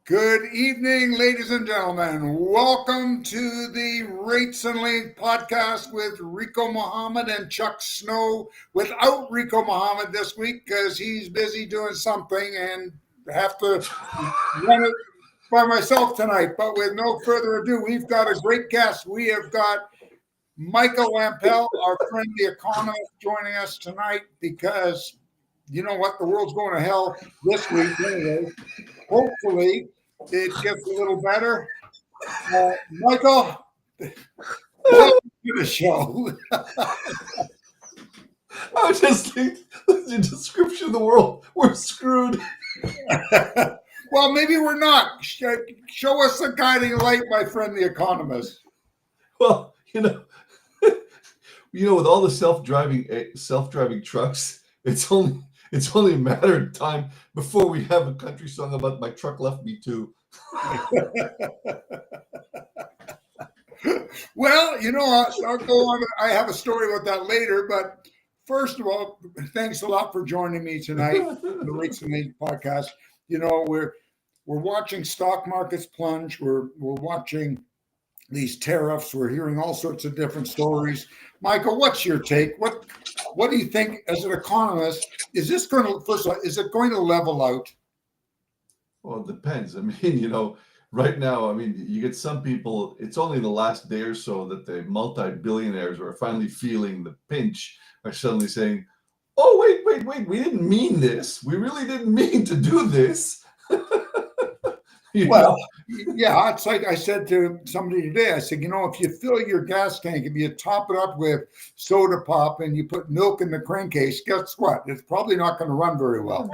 Good evening, ladies and gentlemen. Welcome to the Rates and Lanes podcast with Rico Muhammad and Chuck Snow. Without Rico Muhammad this week because he's busy doing something and have to run it by myself tonight. But with no further ado, we've got a great guest. We have got Michael Lampel, our friend the economist, joining us tonight because you know what? The world's going to hell this week anyway. Hopefully, it gets a little better. Michael, welcome to the show. I was just thinking, the description of the world, we're screwed. Well, maybe we're not. Show us a guiding light, my friend, the economist. Well, with all the self-driving trucks, it's only a matter of time before we have a country song about "My Truck Left Me Too." Well, I'll go on. I have a story about that later, but first of all, thanks a lot for joining me tonight on the Rates and Lanes podcast. We're watching stock markets plunge. We're watching these tariffs. We're hearing all sorts of different stories. Michael, what's your take? What do you think as an economist? Is it going to level out? Well, it depends. Right now, you get some people, it's only the last day or so that the multi-billionaires are finally feeling the pinch, are suddenly saying, oh, wait, we didn't mean this. We really didn't mean to do this. Yeah, it's like I said to somebody today, I said, if you fill your gas tank, if you top it up with soda pop and you put milk in the crankcase, guess what? It's probably not going to run very well.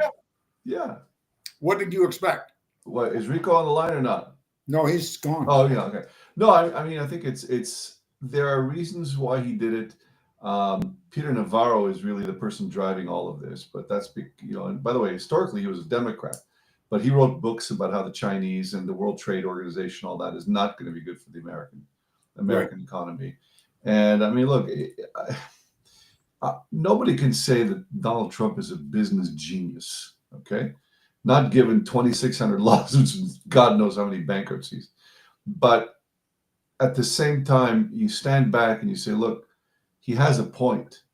Yeah. What did you expect? What, is Rico on the line or not? No, he's gone. Oh, yeah, okay. No, I think it's there are reasons why he did it. Peter Navarro is really the person driving all of this, but that's, and by the way, historically, he was a Democrat. But he wrote books about how the Chinese and the World Trade Organization, all that is not going to be good for the American economy. And look, nobody can say that Donald Trump is a business genius. Okay, not given 2,600 lawsuits and God knows how many bankruptcies. But at the same time, you stand back and you say, look, he has a point,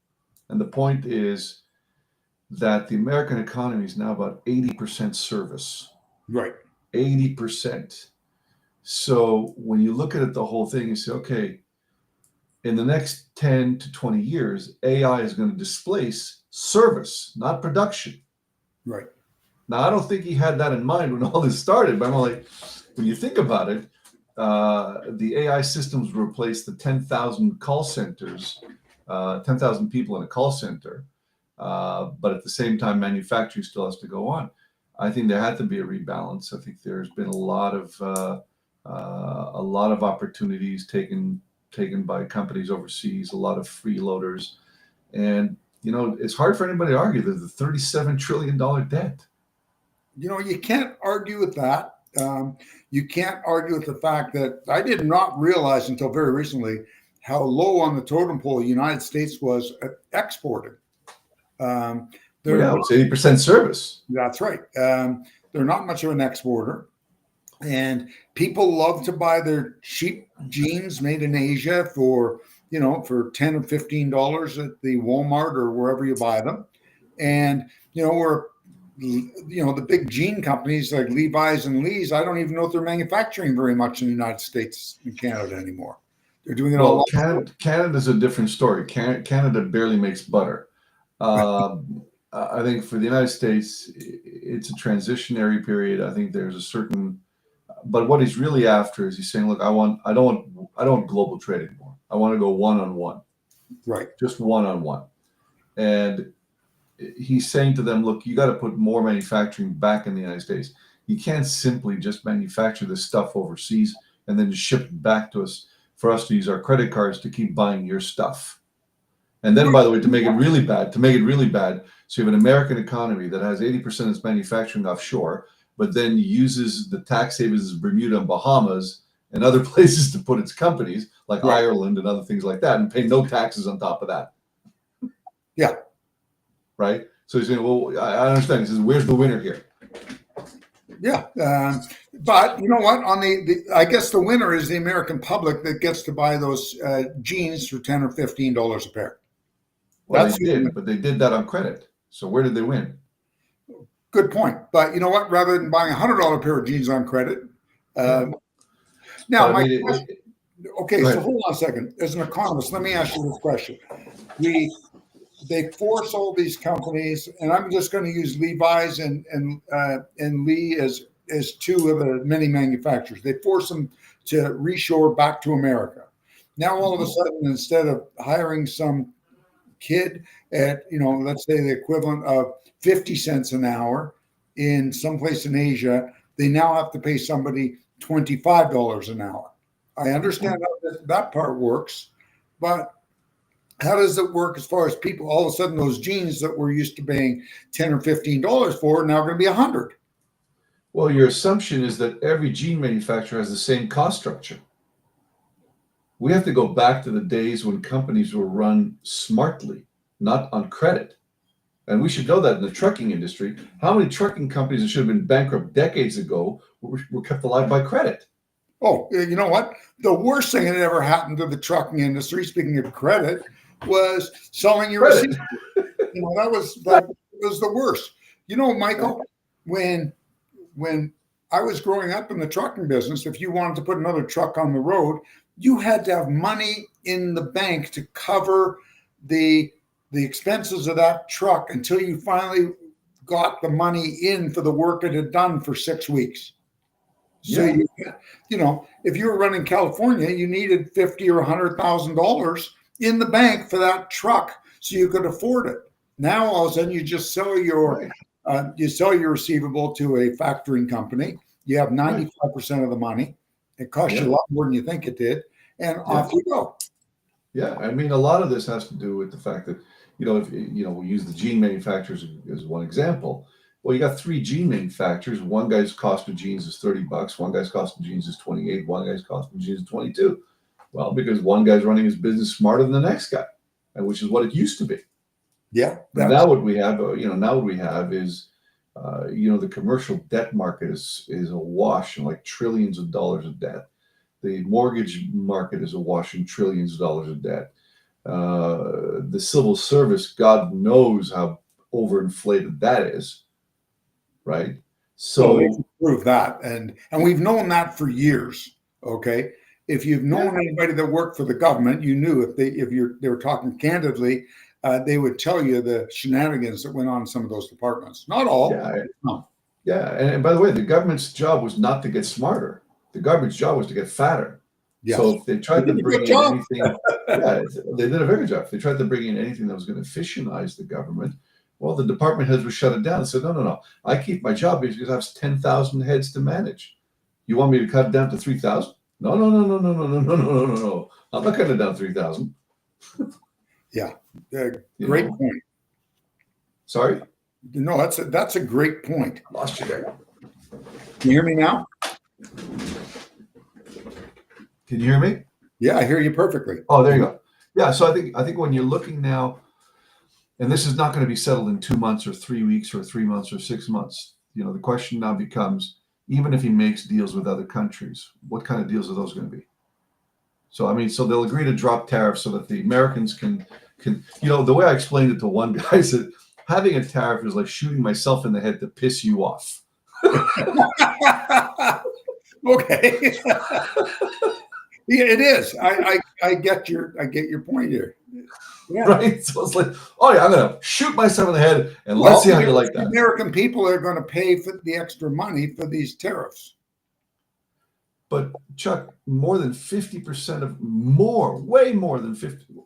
and the point is that the American economy is now about 80% service. Right. 80%. So when you look at it, the whole thing, you say, okay, in the next 10 to 20 years, AI is going to displace service, not production. Right. Now, I don't think he had that in mind when all this started, but I'm like, when you think about it, the AI systems replaced the 10,000 call centers, 10,000 people in a call center. But at the same time, manufacturing still has to go on. I think there had to be a rebalance. I think there's been a lot of opportunities taken by companies overseas, a lot of freeloaders, and it's hard for anybody to argue that the $37 trillion debt. You can't argue with that. You can't argue with the fact that I did not realize until very recently how low on the totem pole the United States was at exporting. It's 80% service. That's right. They're not much of an exporter, and people love to buy their cheap jeans made in Asia for $10 or $15 at the Walmart or wherever you buy them. And the big jean companies like Levi's and Lee's, I don't even know if they're manufacturing very much in the United States and Canada anymore. They're doing it all. Canada's a different story. Canada barely makes butter. I think for the United States, it's a transitionary period. I think there's a certain, but what he's really after is he's saying, look, I don't want global trade anymore. I want to go one-on-one. Right. Just one-on-one. And he's saying to them, look, you got to put more manufacturing back in the United States. You can't simply just manufacture this stuff overseas and then just ship it back to us for us to use our credit cards to keep buying your stuff. And then, by the way, to make it really bad, so you have an American economy that has 80% of its manufacturing offshore, but then uses the tax havens of Bermuda and Bahamas and other places to put its companies, like Ireland and other things like that, and pay no taxes on top of that. Yeah. Right? So he's saying, well, I understand. He says, where's the winner here? Yeah. But you know what? On I guess the winner is the American public that gets to buy those jeans for $10 or $15 a pair. Well, they That's the did, but they did that on credit. So where did they win? good point. But you know what? Rather than buying $100 pair of jeans on credit, Yeah. now But I my mean, question. Okay, go so ahead. hold on a second. As an economist, let me ask you this question. We They force all these companies, and I'm just going to use Levi's and Lee as two of the many manufacturers. They force them to reshore back to America. Now all of a sudden, instead of hiring some kid at let's say the equivalent of 50 cents an hour in someplace in Asia, they now have to pay somebody $25 an hour. I understand how that part works, but how does it work as far as people all of a sudden those jeans that we're used to paying $10 or $15 for are now going to be $100? Well, your assumption is that every jean manufacturer has the same cost structure. We have to go back to the days when companies were run smartly, not on credit. And we should know that in the trucking industry, how many trucking companies that should have been bankrupt decades ago were kept alive by credit? Oh, you know what? The worst thing that ever happened to the trucking industry, speaking of credit, was selling your Credit. receipt. That was the worst. Michael, when I was growing up in the trucking business, if you wanted to put another truck on the road, you had to have money in the bank to cover the expenses of that truck until you finally got the money in for the work it had done for 6 weeks. So if you were running California, you needed $50,000 or $100,000 in the bank for that truck so you could afford it. Now all of a sudden you just sell your receivable to a factoring company. You have 95% of the money. It costs you a lot more than you think it did, and off you go. Yeah, I mean, a lot of this has to do with the fact that if we use the jean manufacturers as one example. Well, you got three jean manufacturers. One guy's cost of jeans is $30. One guy's cost of jeans is 28. One guy's cost of jeans is 22. Well, because one guy's running his business smarter than the next guy, and which is what it used to be. Yeah. Now what we have, is, the commercial debt market is awash in like trillions of dollars of debt. The mortgage market is awash in trillions of dollars of debt. The civil service, God knows how overinflated that is, right? So they can prove that, and we've known that for years. Okay, if you've known anybody that worked for the government, you knew if they were talking candidly, they would tell you the shenanigans that went on in some of those departments. Not all. Yeah. And by the way, the government's job was not to get smarter. The government's job was to get fatter. Yes. So if they tried to bring in anything, they did a very good job. If they tried to bring in anything that was going to efficientize the government, well, the department heads would shut it down and said, no. I keep my job because I have 10,000 heads to manage. You want me to cut it down to 3,000? No. I'm not cutting it down to 3,000. Yeah. Great point. Sorry? No, that's a great point. I lost you there. Can you hear me now? Can you hear me? Yeah, I hear you perfectly. Oh, there you go. Yeah, so I think when you're looking now, and this is not going to be settled in 2 months or 3 weeks or 3 months or 6 months. The question now becomes, even if he makes deals with other countries, what kind of deals are those going to be? So they'll agree to drop tariffs so that the Americans can the way I explained it to one guy is that having a tariff is like shooting myself in the head to piss you off. Okay. Yeah, it is. I get your point here. Yeah. Right? So it's like, I'm going to shoot myself in the head, and let's see how you like that. American people are going to pay for the extra money for these tariffs. But Chuck, more than 50%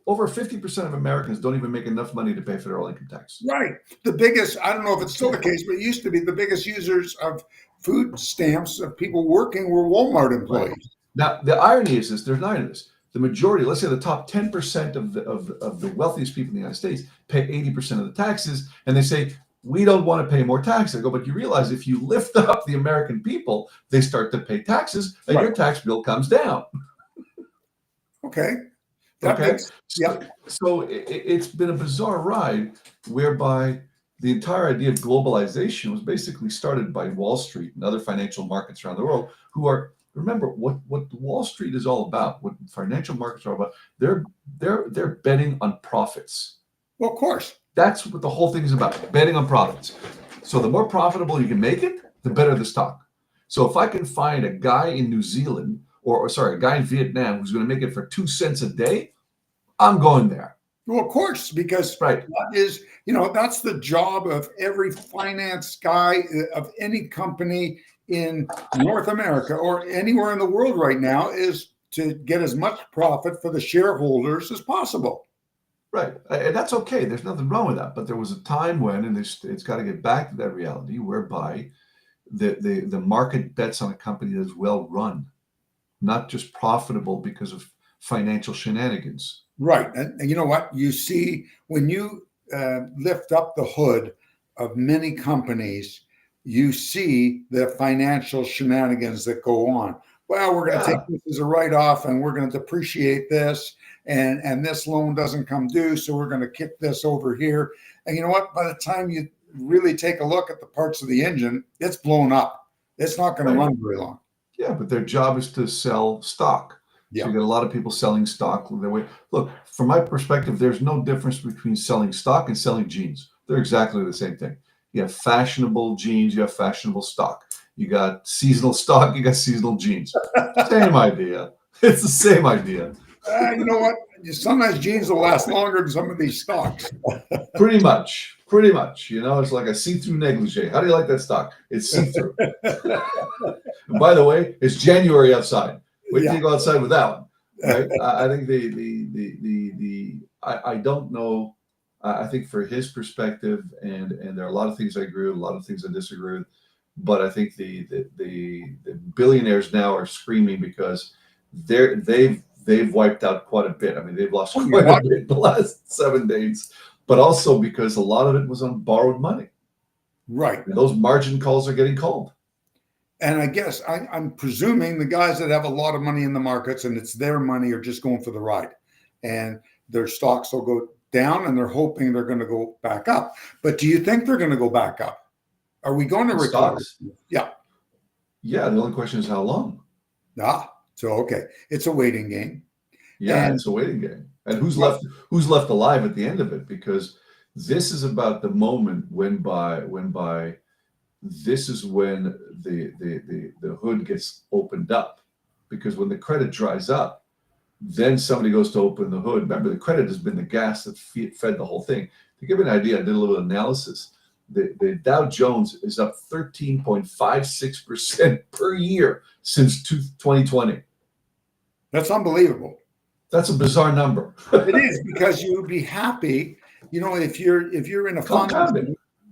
over 50% of Americans don't even make enough money to pay federal income tax. Right. The biggest, I don't know if it's still the case, but it used to be the biggest users of food stamps of people working were Walmart employees. Right. Now, the irony is this, there's an irony to this. The majority, let's say the top 10% of the wealthiest people in the United States pay 80% of the taxes, and they say, we don't want to pay more taxes. I go, but you realize if you lift up the American people, they start to pay taxes, and your tax bill comes down. Okay. So it's been a bizarre ride whereby the entire idea of globalization was basically started by Wall Street and other financial markets around the world who are, remember what Wall Street is all about, what financial markets are about. They're betting on profits. Well, of course. That's what the whole thing is about, betting on profits. So the more profitable you can make it, the better the stock. So if I can find a guy in New Zealand, or sorry, a guy in Vietnam who's going to make it for 2 cents a day, I'm going there. Well, of course, because Right. that is, that's the job of every finance guy of any company in North America or anywhere in the world right now, is to get as much profit for the shareholders as possible. Right. And that's okay. There's nothing wrong with that. But there was a time when, and it's got to get back to that reality, whereby the market bets on a company that is well run, not just profitable because of financial shenanigans. Right. And you know what? You see, when you lift up the hood of many companies, you see the financial shenanigans that go on. Well, we're going to take this as a write-off, and we're going to depreciate this, and this loan doesn't come due, so we're going to kick this over here. And you know what? By the time you really take a look at the parts of the engine, it's blown up. It's not going to run very long. Yeah, but their job is to sell stock. Yeah. So you get a lot of people selling stock. Look, from my perspective, there's no difference between selling stock and selling jeans. They're exactly the same thing. You have fashionable jeans, you have fashionable stock. You got seasonal stock, you got seasonal jeans. Same idea. It's the same idea. You know what? Sometimes jeans will last longer than some of these stocks. Pretty much. It's like a see-through negligee. How do you like that stock? It's see-through. And by the way, it's January outside. Wait till you go outside with that one. Right? I think I don't know. I think for his perspective, and there are a lot of things I agree with, a lot of things I disagree with, but I think the billionaires now are screaming because they've wiped out quite a bit. I mean, they've lost quite a bit in the last 7 days, but also because a lot of it was on borrowed money. Right. And those margin calls are getting called. And I guess I'm presuming the guys that have a lot of money in the markets and it's their money are just going for the ride, and their stocks will go down and they're hoping they're going to go back up. But do you think they're going to go back up? Are we going to recover? Yeah. Yeah. The only question is how long. So okay, it's a waiting game. Yeah, it's a waiting game. And who's left alive at the end of it? Because this is about the moment when this is when the hood gets opened up. Because when the credit dries up, then somebody goes to open the hood. Remember, the credit has been the gas that fed the whole thing. To give you an idea, I did a little analysis. The Dow Jones is up 13.56% per year since 2020. That's unbelievable. That's a bizarre number. It is, because you would be happy, if you're in a fund,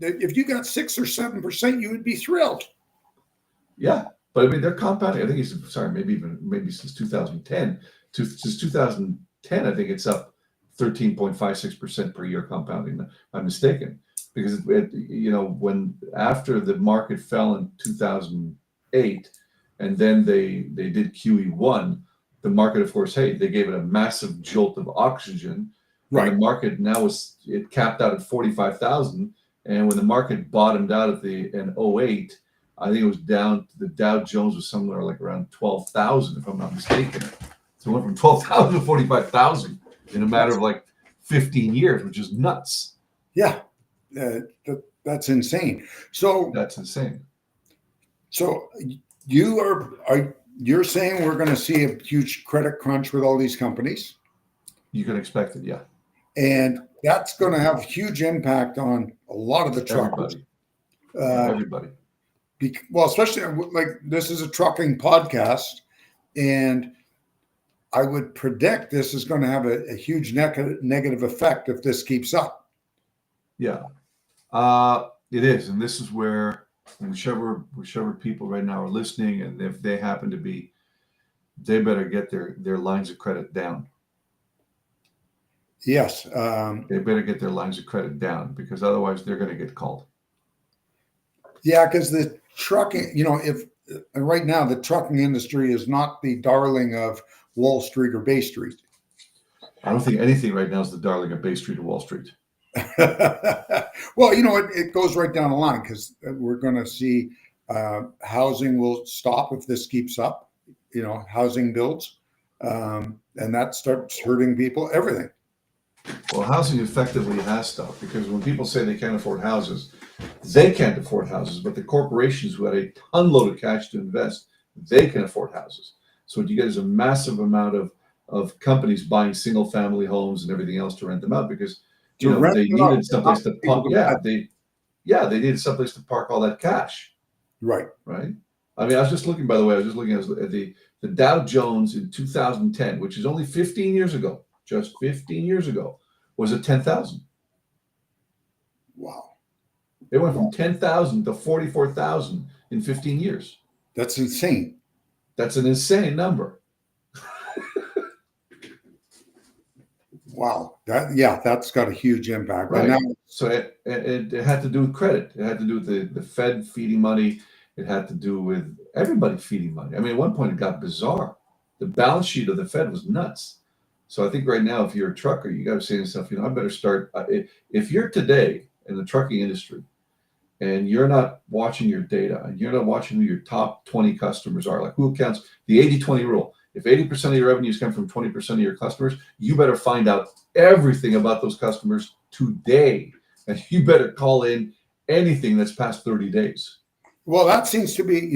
if you got 6 or 7%, you would be thrilled. Yeah, but I mean, they're compounding. I think maybe since 2010. Since 2010, I think it's up 13.56% per year compounding. I'm mistaken, because when after the market fell in 2008, and then they did QE1, the market, of course, they gave it a massive jolt of oxygen. Right. And the market now it capped out at 45,000, and when the market bottomed out in 08, I think it was down. The Dow Jones was somewhere like around 12,000, if I'm not mistaken. So it went from 12,000 to 45,000 in a matter of like 15 years, which is nuts. Yeah, that's insane. So that's insane. So you're saying we're going to see a huge credit crunch with all these companies? You can expect it, yeah. And that's going to have a huge impact on a lot of the truckers. Everybody. Well, especially like this is a trucking podcast, and I would predict this is going to have a huge negative effect if this keeps up. Yeah, it is. And this is where whichever people right now are listening, and if they happen to be, they better get their lines of credit down. Yes. They better get their lines of credit down, because otherwise they're going to get called. Yeah, because the trucking, if right now the trucking industry is not the darling of Wall Street or Bay Street. I don't think anything right now is the darling of Bay Street or Wall Street. Well, it goes right down the line because we're going to see housing will stop if this keeps up. Housing builds, and that starts hurting people. Everything. Well, housing effectively has stopped because when people say they can't afford houses, they can't afford houses, but the corporations who had a ton load of cash to invest, they can afford houses. So what you get is a massive amount of companies buying single family homes and everything else to rent them out because To rent they it out, needed not someplace to for people park. to buy. They needed someplace to park all that cash, Right. right? I mean, I was just looking, by the way, I was just looking at the Dow Jones in 2010, which is only 15 years ago, just 15 years ago, was at 10,000. Wow. It went from 10,000 to 44,000 in 15 years. That's insane. That's an insane number. Wow. That's got a huge impact. Right. And now, So it had to do with credit. It had to do with the Fed feeding money. It had to do with everybody feeding money. I mean, at one point it got bizarre. The balance sheet of the Fed was nuts. So I think right now, if you're a trucker, you got to say to yourself, I better start. If you're today in the trucking industry and you're not watching your data and you're not watching who your top 20 customers are, like who counts the 80-20 rule. If 80% of your revenues come from 20% of your customers, you better find out everything about those customers today. And you better call in anything that's past 30 days. well, that seems to be,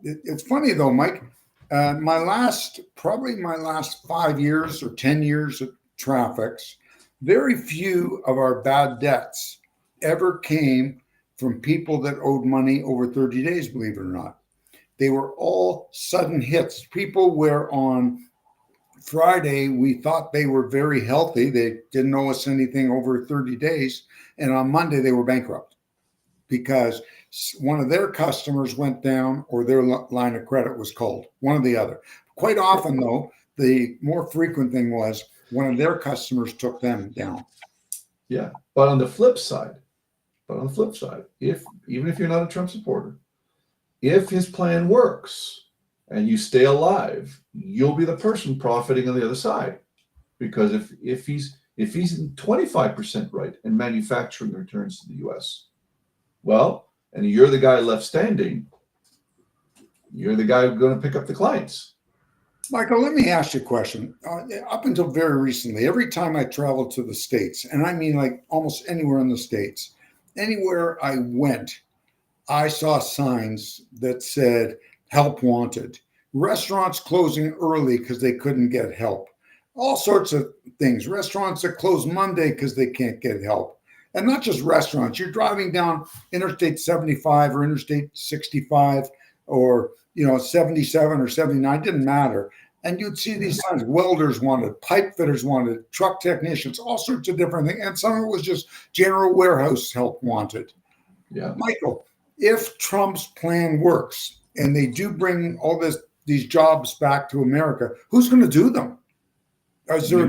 it's funny though, Mike. Probably my last 5 years or 10 years of traffics, very few of our bad debts ever came from people that owed money over 30 days, believe it or not. They were all sudden hits. People where on Friday we thought they were very healthy, they didn't owe us anything over 30 days, and on Monday they were bankrupt because one of their customers went down or their line of credit was called, one or the other. Quite often, though, the more frequent thing was one of their customers took them down. Yeah. But on the flip side, if even if you're not a Trump supporter, if his plan works and you stay alive, you'll be the person profiting on the other side. Because if he's 25% right and manufacturing returns to the US, well, and you're the guy left standing, you're the guy who's going to pick up the clients. Michael, let me ask you a question. Up until very recently, every time I traveled to the States, and I mean like almost anywhere in the States, anywhere I went, I saw signs that said help wanted, restaurants closing early because they couldn't get help, all sorts of things, restaurants that close Monday because they can't get help. And not just restaurants, you're driving down Interstate 75 or Interstate 65 or 77 or 79, didn't matter. And you'd see these signs, welders wanted, pipe fitters wanted, truck technicians, all sorts of different things. And some of it was just general warehouse help wanted. Yeah. Michael, if Trump's plan works and they do bring these jobs back to America, who's going to do them? The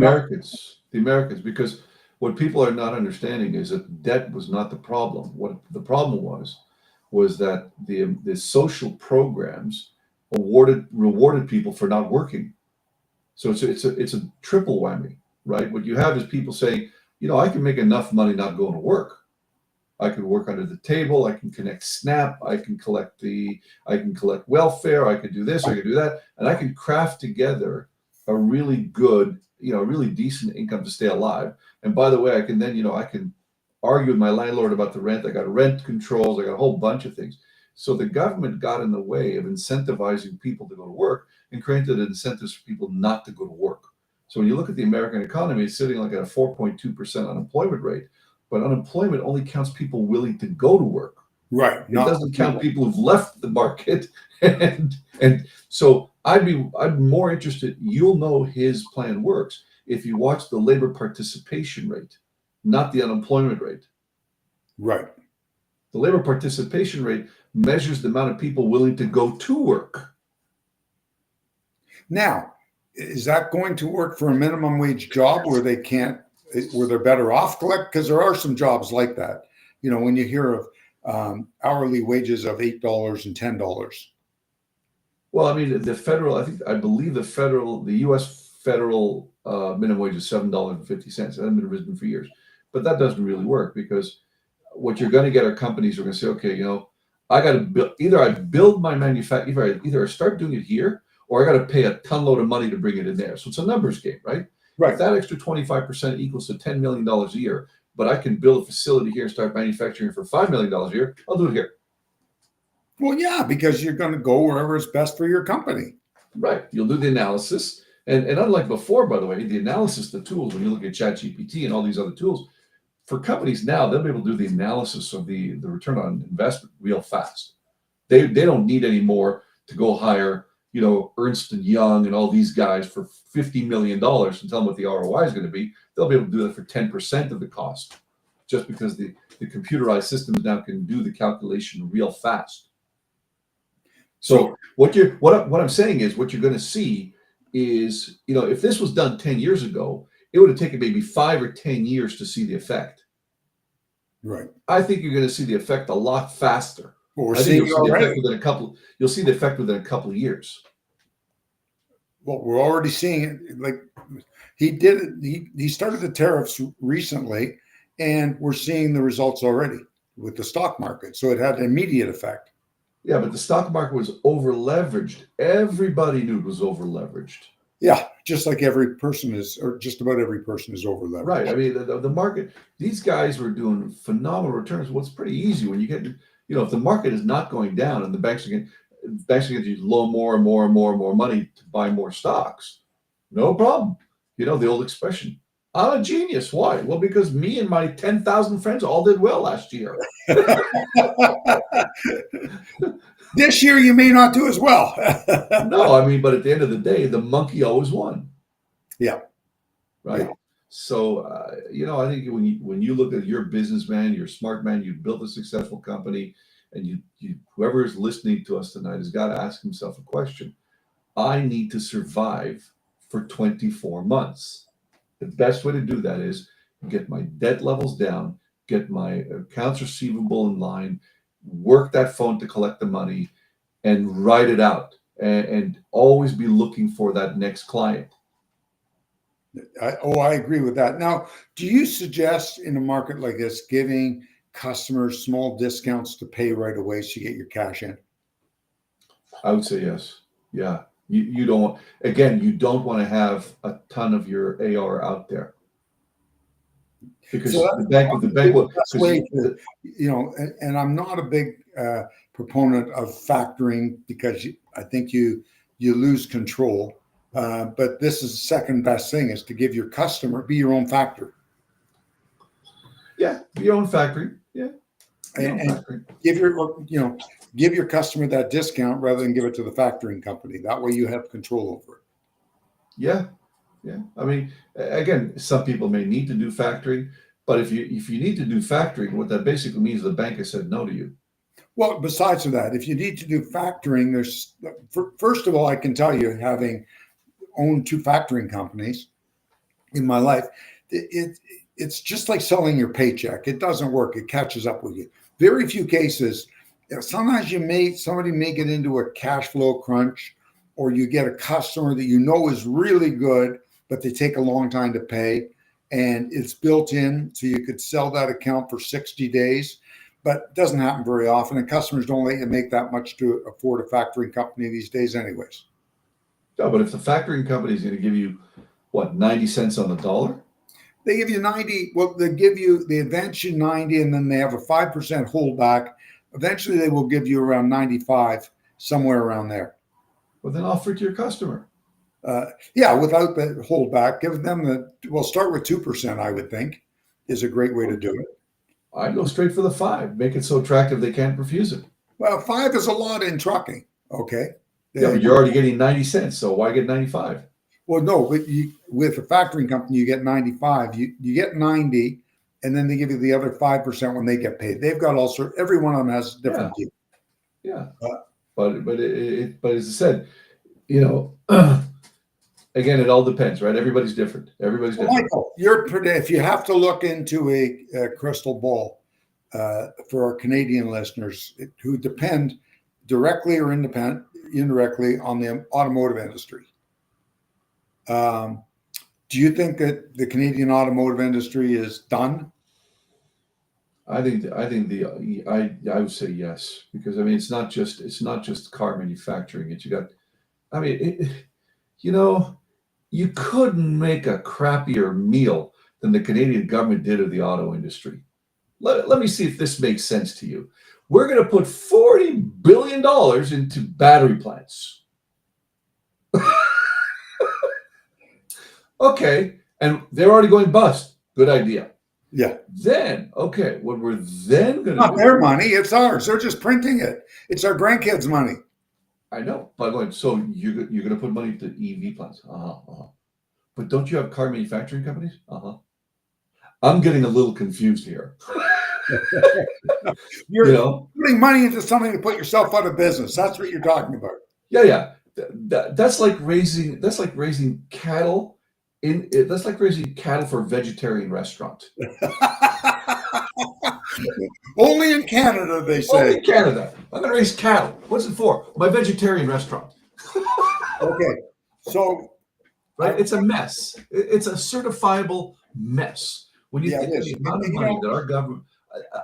Americans, because what people are not understanding is that debt was not the problem. What the problem was that the social programs rewarded people for not working. So it's a triple whammy, right? What you have is people saying, I can make enough money not going to work. I can work under the table. I can connect SNAP. I can collect welfare. I can do this. I can do that, and I can craft together a really good, really decent income to stay alive. And by the way, I can then, I can argue with my landlord about the rent. I got rent controls. I got a whole bunch of things. So the government got in the way of incentivizing people to go to work and created incentives for people not to go to work. So when you look at the American economy, it's sitting like at a 4.2% unemployment rate. But unemployment only counts people willing to go to work. Right. It doesn't count people who've left the market. And so I'm more interested, you'll know his plan works if you watch the labor participation rate, not the unemployment rate. Right. The labor participation rate measures the amount of people willing to go to work. Now, is that going to work for a minimum wage job where they're better off collect? Because there are some jobs like that. When you hear of hourly wages of $8 and $10. Well, I mean, I believe the U.S. federal minimum wage is $7.50. It hasn't been risen for years, but that doesn't really work because what you're going to get are companies who are going to say, okay, I got to build, either I build my manufacturing, either I start doing it here, or I got to pay a ton load of money to bring it in there. So it's a numbers game, right? If Right. that extra 25% equals to $10 million a year, but I can build a facility here and start manufacturing for $5 million a year, I'll do it here. Well, yeah, because you're going to go wherever it's best for your company. Right. You'll do the analysis. And unlike before, by the way, the analysis, the tools, when you look at ChatGPT and all these other tools, for companies now, they'll be able to do the analysis of the return on investment real fast. They don't need any more to go hire, Ernst and Young and all these guys for $50 million and tell them what the ROI is going to be. They'll be able to do that for 10% of the cost, just because the computerized systems now can do the calculation real fast. So what I'm saying is, what you're going to see is, if this was done 10 years ago, it would have taken maybe 5 or 10 years to see the effect. Right. I think you're going to see the effect a lot faster. Well, we're I think seeing you'll see the effect already. you'll see the effect within a couple of years. Well, we're already seeing it. Like he did it. He started the tariffs recently, and we're seeing the results already with the stock market. So it had an immediate effect. Yeah, but the stock market was over leveraged. Everybody knew it was over leveraged. Yeah, just like every person is, or just about every person is over leveraged. Right. I mean, the market, these guys were doing phenomenal returns. Well, it's pretty easy when you get, if the market is not going down and the banks are going to use loan more and more and more and more money to buy more stocks, no problem. The old expression, I'm a genius. Why? Well, because me and my 10,000 friends all did well last year. This year you may not do as well. No, I mean, but at the end of the day, the monkey always won. Yeah. Right. Yeah. So, I think when you look at your businessman, you're a smart man, you've built a successful company, and you whoever is listening to us tonight has got to ask himself a question. I need to survive for 24 months. The best way to do that is get my debt levels down, get my accounts receivable in line, work that phone to collect the money, and write it out, and always be looking for that next client. I agree with that. Now, do you suggest in a market like this giving customers small discounts to pay right away so you get your cash in? I would say yes. Yeah. You don't want to have a ton of your AR out there, because So the bank will, the best way to, and I'm not a big proponent of factoring because I think you lose control. But this is the second best thing is to give your customer, be your own factor. yeah, your own factory. Yeah. And give your customer that discount rather than give it to the factoring company. That way you have control over it. Yeah. Yeah. I mean, again, some people may need to do factoring, but if you need to do factoring, what that basically means, the bank has said no to you. Well, besides that, if you need to do factoring, first of all, I can tell you, having owned 2 factoring companies in my life, it's just like selling your paycheck. It doesn't work. It catches up with you. Very few cases. Sometimes somebody may get into a cash flow crunch, or you get a customer that is really good, but they take a long time to pay, and it's built in so you could sell that account for 60 days. But it doesn't happen very often, and customers don't let you make that much to afford a factoring company these days anyways. No, but if the factoring company is going to give you, 90 cents on the dollar? They give you 90. Well, they advance you 90, and then they have a 5% holdback. Eventually, they will give you around 95, somewhere around there. Well, then offer it to your customer. Yeah, without the holdback, give them start with 2%, I would think, is a great way to do it. I'd go straight for the 5. Make it so attractive they can't refuse it. Well, 5 is a lot in trucking. Okay. Yeah, but you're already getting 90 cents, so why get 95? Well, no, but with a factoring company, you get 95. You get 90, and then they give you the other 5% when they get paid. They've got every one of them has a different deal. Yeah. But as I said, again, it all depends, right? Everybody's different. Michael, if you have to look into a crystal ball for our Canadian listeners who depend directly or indirectly on the automotive industry, do you think that the Canadian automotive industry is done? I would say yes, because I mean it's not just car manufacturing. It's you got I mean you know you couldn't make a crappier meal than the Canadian government did of the auto industry. Let me see if this makes sense to you. We're going to put $40 billion into battery plants. Okay, and they're already going bust. Good idea. Yeah. Then, okay, what we're then going to Not do, their money, it's ours. They're just printing it. It's our grandkids' money. I know, but going, so you're going to put money into EV plants. But don't you have car manufacturing companies? I'm getting a little confused here. You You're know, putting money into something to put yourself out of business. That's what you're talking about. yeah. That's like raising cattle that's like raising cattle for a vegetarian restaurant. Only in Canada, they Only say. in Canada. I'm going to raise cattle. What's it for? My vegetarian restaurant. Okay. So, Right? It's a mess. It's a certifiable mess. When you yeah, it think of is. the amount of money that our government,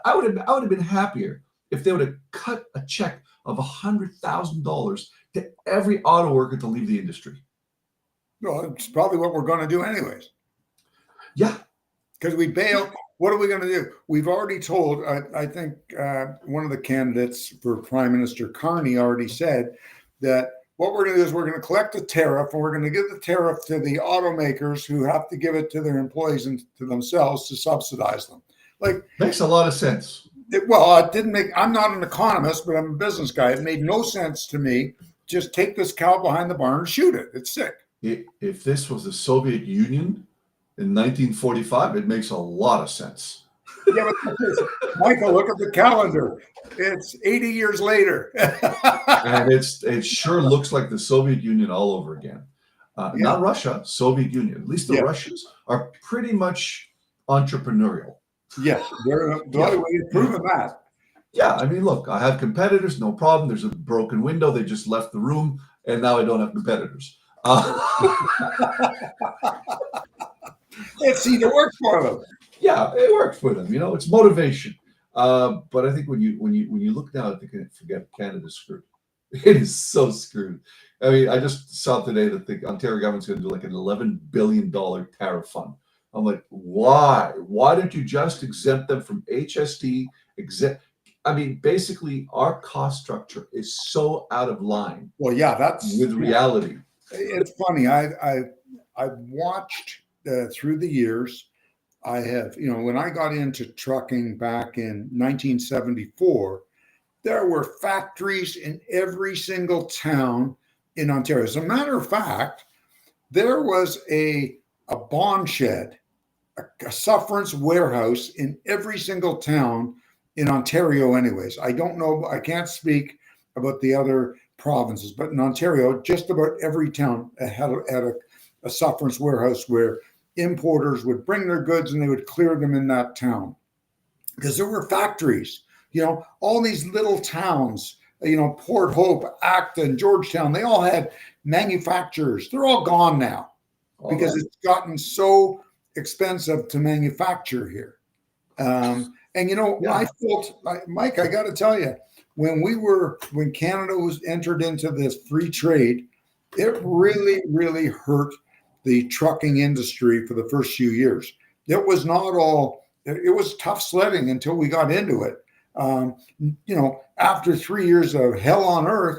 I would have been happier if they would have cut a check of $100,000 to every auto worker to leave the industry. Well, it's probably what we're going to do anyways. Yeah, Because we bail. What are we going to do? We've already told, I think one of the candidates for Prime Minister Carney already said that what we're going to do is we're going to collect the tariff and we're going to give the tariff to the automakers who have to give it to their employees and to themselves to subsidize them. Like, makes a lot of sense. it didn't make, I'm not an economist, but I'm a business guy. It made no sense to me. Just take this cow behind the barn and shoot it. It's sick. If this was the Soviet Union in 1945, it makes a lot of sense. Yeah, but Michael, look at the calendar. It's 80 years later. And it sure looks like the Soviet Union all over again. Yeah. Not Russia, Soviet Union. At least the Yeah. Russians are pretty much entrepreneurial. Yes, they're the only way you've proven that. Yeah, I mean, look, I have competitors, no problem. There's a broken window. They just left the room, and now I don't have competitors. See, it works for them. Yeah, it works for them. It's motivation. But I think when you look now, I think forget Canada's screwed. It is so screwed. I mean, I just saw today that the Ontario government's going to do like an $11 billion tariff fund. I'm like, why? Why don't you just exempt them from HST? I mean, basically, our cost structure is so out of line. Well, yeah, that's with reality. It's funny. I've watched through the years. I have, when I got into trucking back in 1974, there were factories in every single town in Ontario. As a matter of fact, there was a bond shed, a sufferance warehouse in every single town in Ontario anyways. I don't know, I can't speak about the other provinces, but in Ontario, just about every town had a sufferance warehouse where importers would bring their goods and they would clear them in that town. Because there were factories, all these little towns, Port Hope, Acton, Georgetown, they all had manufacturers. They're all gone now because it's gotten so expensive to manufacture here. I felt, Mike, I got to tell you, when Canada was entered into this free trade, it really, really hurt the trucking industry for the first few years. It was not all, it was tough sledding until we got into it. After 3 years of hell on earth,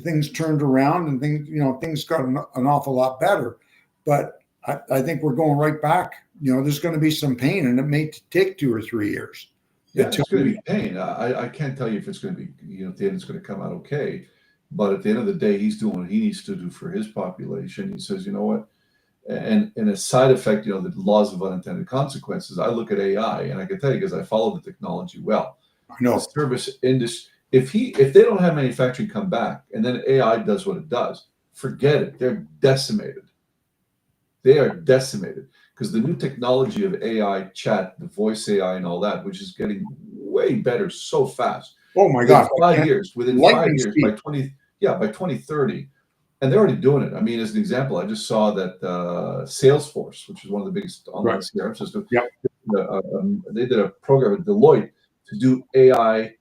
things turned around and things got an awful lot better. But I think we're going right back. There's going to be some pain, and it may take 2 or 3 years. Yeah, it's going to be pain. I can't tell you if it's going to be, at the end it's going to come out okay. But at the end of the day, he's doing what he needs to do for his population. He says, you know what? And a side effect, the laws of unintended consequences. I look at AI, and I can tell you because I follow the technology well. I know. The service industry. If they don't have manufacturing come back, and then AI does what it does, forget it. They're decimated. They are decimated because the new technology of AI, chat, the voice AI, and all that, which is getting way better so fast. Oh my God! Within 5 years, by 2030. And they're already doing it. I mean, as an example, I just saw that Salesforce, which is one of the biggest online CRM systems, they did a program with Deloitte to do AI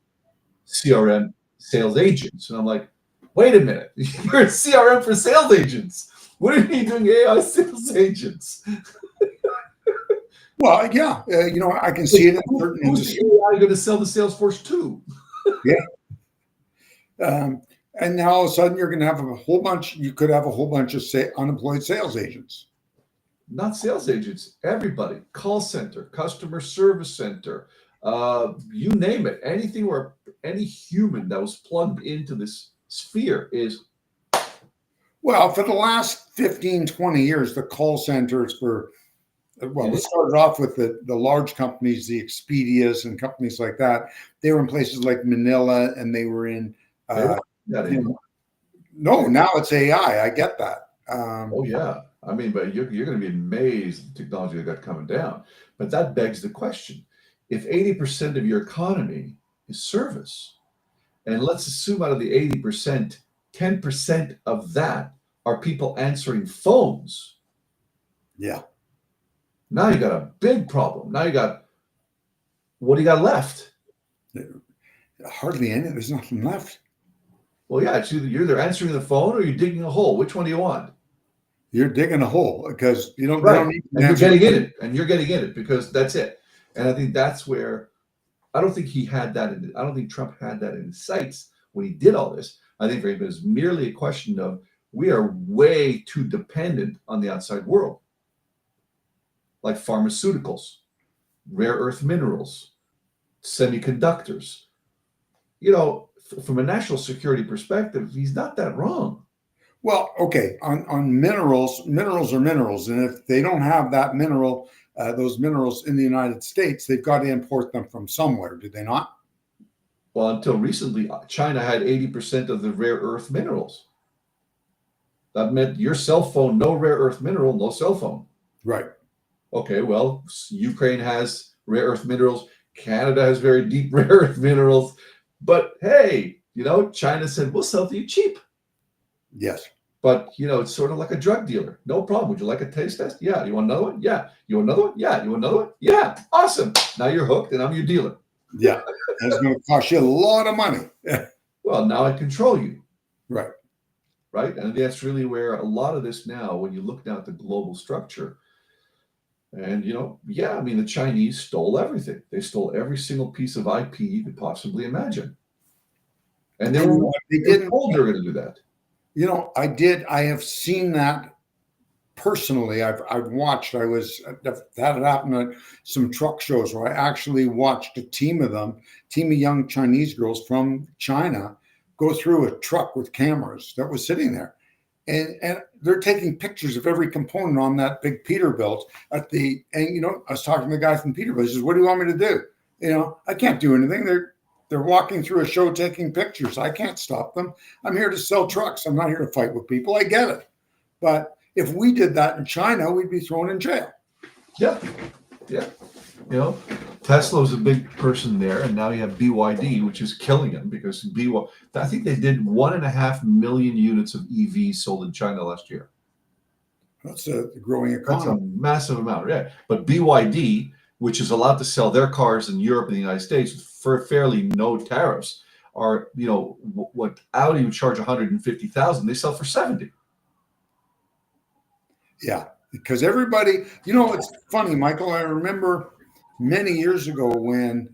CRM sales agents. And I'm like, wait a minute, you're a CRM for sales agents. What are you doing AI sales agents? Well, yeah, I can see Like, it in certain who's the industries. AI going to sell to Salesforce to? Yeah. And now all of a sudden you're going to have a whole bunch, you could have a whole bunch of unemployed sales agents. Not sales agents, everybody, call center, customer service center, you name it, anything where any human that was plugged into this sphere is. Well, for the last 15, 20 years, the call centers it started off with the large companies, the Expedias and companies like that. They were in places like Manila, and they were in, They don't do that anymore. no, now it's AI. I get that. Oh yeah, I mean, but you're going to be amazed at the technology they got coming down. But that begs the question: if 80% of your economy is service, and let's assume out of the 80%, 10% of that are people answering phones. Yeah. Now you got a big problem. Now you got, what do you got left? Hardly any. There's nothing left. Well, yeah, it's you're either answering the phone or you're digging a hole. Which one do you want? You're digging a hole because they don't Right. need And you're getting in it. And you're getting in it because that's it. And I think that's where I don't think he had that I don't think Trump had that in his sights when he did all this. I think for him it was merely a question of we are way too dependent on the outside world. Like pharmaceuticals, rare earth minerals, semiconductors. From a national security perspective, he's not that wrong. Well, okay, on minerals are minerals, and if they don't have that those minerals in the United States, they've got to import them from somewhere. Do they not? Well, until recently, China had 80% of the rare earth minerals. That meant your cell phone, no rare earth mineral, no cell phone. Right. Okay, well, Ukraine has rare earth minerals. Canada has very deep rare earth minerals. But hey, China said, we'll sell to you cheap. Yes. But, it's sort of like a drug dealer. No problem. Would you like a taste test? Yeah. You want another one? Yeah. You want another one? Yeah. You want another one? Yeah. Awesome. Now you're hooked and I'm your dealer. Yeah. And it's going to cost you a lot of money. Well, now I control you. Right. Right. And that's really where a lot of this now, when you look now at the global structure, and, the Chinese stole everything. They stole every single piece of IP you could possibly imagine. And they were told they were going to do that. I have seen that personally. I've watched. I've had it happen at some truck shows where I actually watched a team of young Chinese girls from China go through a truck with cameras that was sitting there. And they're taking pictures of every component on that big Peterbilt I was talking to the guy from Peterbilt. He says, what do you want me to do? I can't do anything. They're walking through a show taking pictures. I can't stop them. I'm here to sell trucks. I'm not here to fight with people. I get it. But if we did that in China, we'd be thrown in jail. Yeah. Yeah. Tesla was a big person there, and now you have BYD, which is killing them because I think they did 1.5 million units of EVs sold in China last year. That's a growing economy. That's a massive amount, yeah. But BYD, which is allowed to sell their cars in Europe and the United States for fairly no tariffs, are what Audi would charge 150,000, they sell for 70. Yeah, because everybody, it's funny, Michael. I remember many years ago when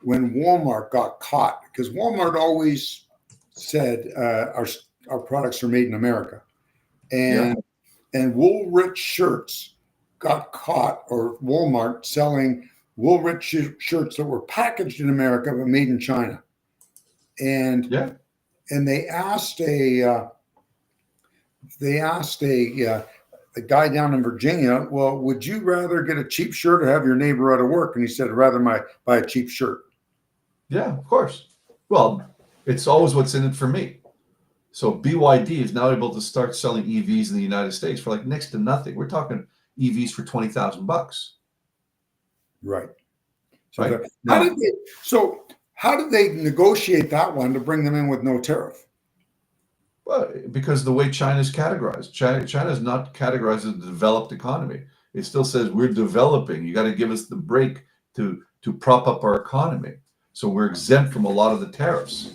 Walmart got caught, because Walmart always said our products are made in America, and Woolrich shirts got caught, or Walmart selling Woolrich shirts that were packaged in America but made in China, and they asked a guy down in Virginia, well, would you rather get a cheap shirt or have your neighbor out of work? And he said, I'd rather buy a cheap shirt. Yeah, of course. Well, it's always what's in it for me. So BYD is now able to start selling EVs in the United States for like next to nothing. We're talking EVs for $20,000. Right. So right. How did they negotiate that one to bring them in with no tariff? Well, because the way China's categorized, China is not categorized as a developed economy. It still says we're developing. You got to give us the break to to prop up our economy. So we're exempt from a lot of the tariffs.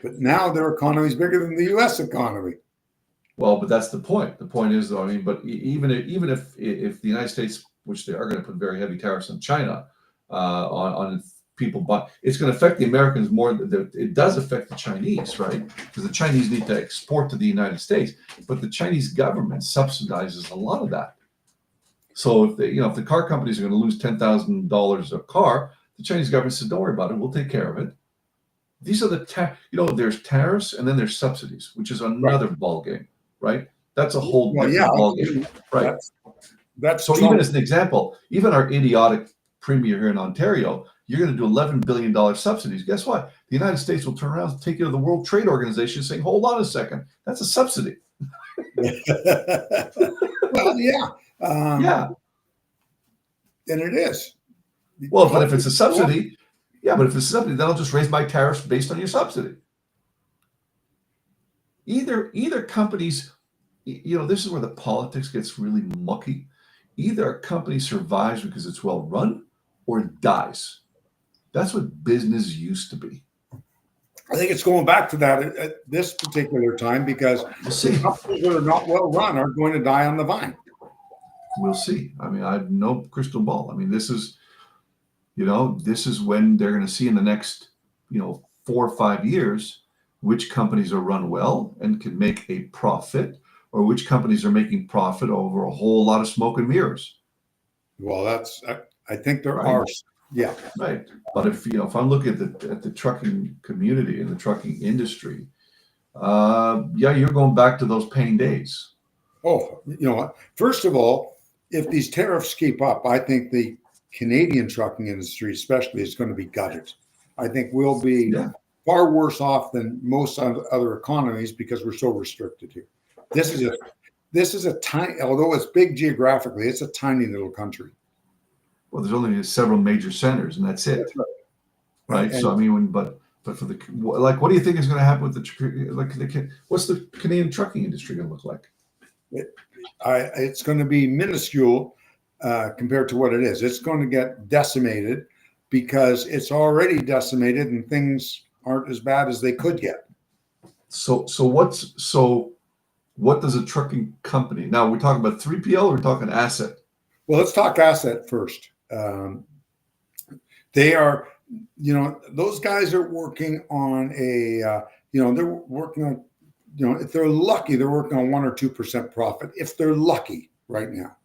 But now their economy is bigger than the U.S. economy. Well, but that's the point. The point is, though, I mean, but even if the United States, which they are going to put very heavy tariffs on China, on people, but it's going to affect the Americans more. It does affect the Chinese, right? Because the Chinese need to export to the United States, but the Chinese government subsidizes a lot of that. So if the car companies are going to lose $10,000 a car, the Chinese government says, "Don't worry about it. We'll take care of it." These are there's tariffs and then there's subsidies, which is another ball game, right? That's a whole different ball game, right? That's so Trump. Even as an example, even our idiotic premier here in Ontario, you're going to do $11 billion subsidies. Guess what? The United States will turn around and take you to the World Trade Organization saying, "Hold on a second, that's a subsidy." Well, yeah. Yeah. And it is. Well, but if it's a subsidy, but if it's a subsidy, then I'll just raise my tariffs based on your subsidy. Either companies, this is where the politics gets really mucky. Either a company survives because it's well run or it dies. That's what business used to be. I think it's going back to that at this particular time because the companies that are not well run are going to die on the vine. We'll see. I mean, I have no crystal ball. I mean, this is when they're going to see in the next, 4 or 5 years, which companies are run well and can make a profit, or which companies are making profit over a whole lot of smoke and mirrors. Well, I think there are. Yeah. Right. But if I'm looking at the trucking community and the trucking industry, you're going back to those pain days. Oh, first of all, if these tariffs keep up, I think the Canadian trucking industry especially is going to be gutted. I think we'll be far worse off than most other economies because we're so restricted here. This is a tiny, although it's big geographically, it's a tiny little country. Well, there's only several major centers, and that's it. That's right. And, so I mean, but for the what do you think is going to happen with what's the Canadian trucking industry going to look like? It's going to be minuscule compared to what it is. It's going to get decimated because it's already decimated and things aren't as bad as they could get. So what does a trucking company, now we're talking about 3PL or we're talking asset? Well, let's talk asset first. They are, those guys are working on they're working on, if they're lucky, they're working on 1 or 2% profit. If they're lucky right now.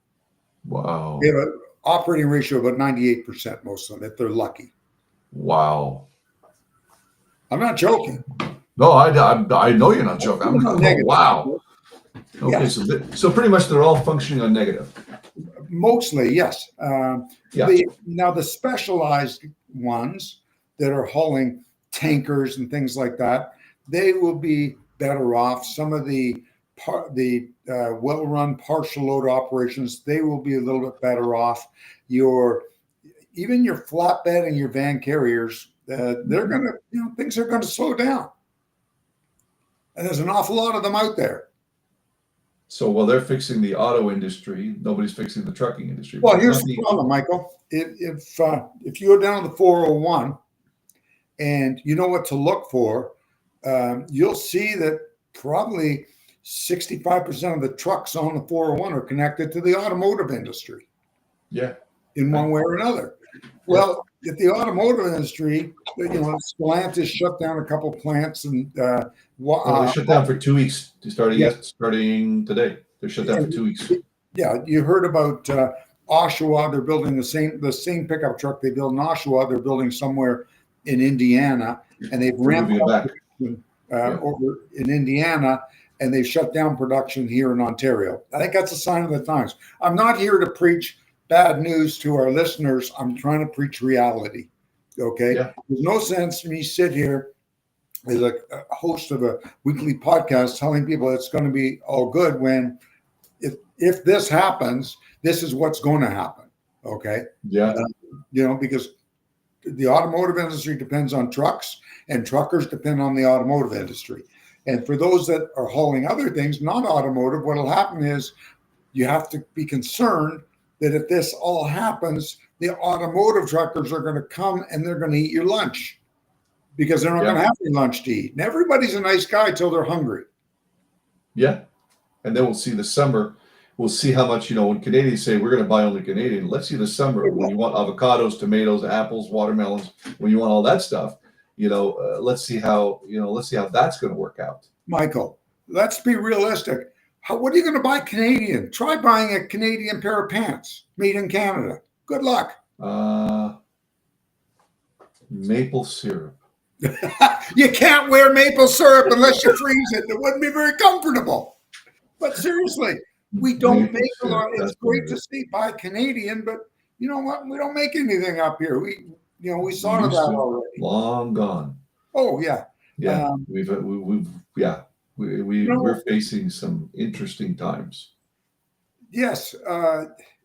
Wow. They have an operating ratio of about 98%, most of them, if they're lucky. Wow. I'm not joking. No, I know you're not joking. I'm going, wow. Okay, yes. So pretty much they're all functioning on negative. Mostly, yes. Now the specialized ones that are hauling tankers and things like that, they will be better off. Some of the well-run partial load operations, they will be a little bit better off. Even your flatbed and your van carriers, they're going to, things are going to slow down. And there's an awful lot of them out there. So while they're fixing the auto industry, nobody's fixing the trucking industry. Well, here's the problem, Michael. If you go down to the 401 and you know what to look for, you'll see that probably 65% of the trucks on the 401 are connected to the automotive industry. Yeah. In one way or another. Well, if the automotive industry, Stellantis shut down a couple of plants and they shut down for 2 weeks starting today. They're shut down for 2 weeks. Yeah, you heard about Oshawa. They're building the same pickup truck they build in Oshawa. They're building somewhere in Indiana, and they've ramped up over in Indiana, and they've shut down production here in Ontario. I think that's a sign of the times. I'm not here to preach bad news to our listeners. I'm trying to preach reality. Okay. Yeah. There's no sense me sit here as a host of a weekly podcast telling people it's going to be all good when if this happens, this is what's going to happen. Okay. Yeah. Because the automotive industry depends on trucks and truckers depend on the automotive industry. And for those that are hauling other things, not automotive, what will happen is you have to be concerned that if this all happens, the automotive truckers are going to come and they're going to eat your lunch because they're not going to have any lunch to eat. And everybody's a nice guy till they're hungry. Yeah. And then we'll see the summer. We'll see how much, when Canadians say we're going to buy only Canadian, let's see the summer when you want avocados, tomatoes, apples, watermelons, when you want all that stuff, let's see how that's going to work out. Michael, let's be realistic. What are you going to buy Canadian? Try buying a Canadian pair of pants made in Canada. Good luck. Maple syrup. You can't wear maple syrup unless you freeze it. It wouldn't be very comfortable. But seriously, we don't make a lot. It's great to see buy Canadian, but you know what? We don't make anything up here. We saw that already. Long gone. Oh yeah. Yeah. We're facing some interesting times. Yes,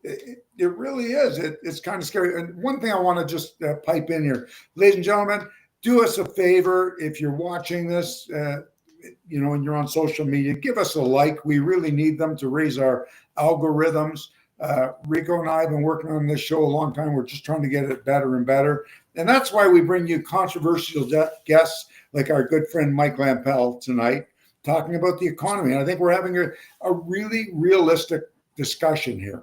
it really is. It's kind of scary. And one thing I want to just pipe in here, ladies and gentlemen, do us a favor if you're watching this, and you're on social media, give us a like. We really need them to raise our algorithms. Rico and I have been working on this show a long time. We're just trying to get it better and better. And that's why we bring you controversial guests like our good friend Mike Lampel tonight, talking about the economy. And I think we're having a really realistic discussion here.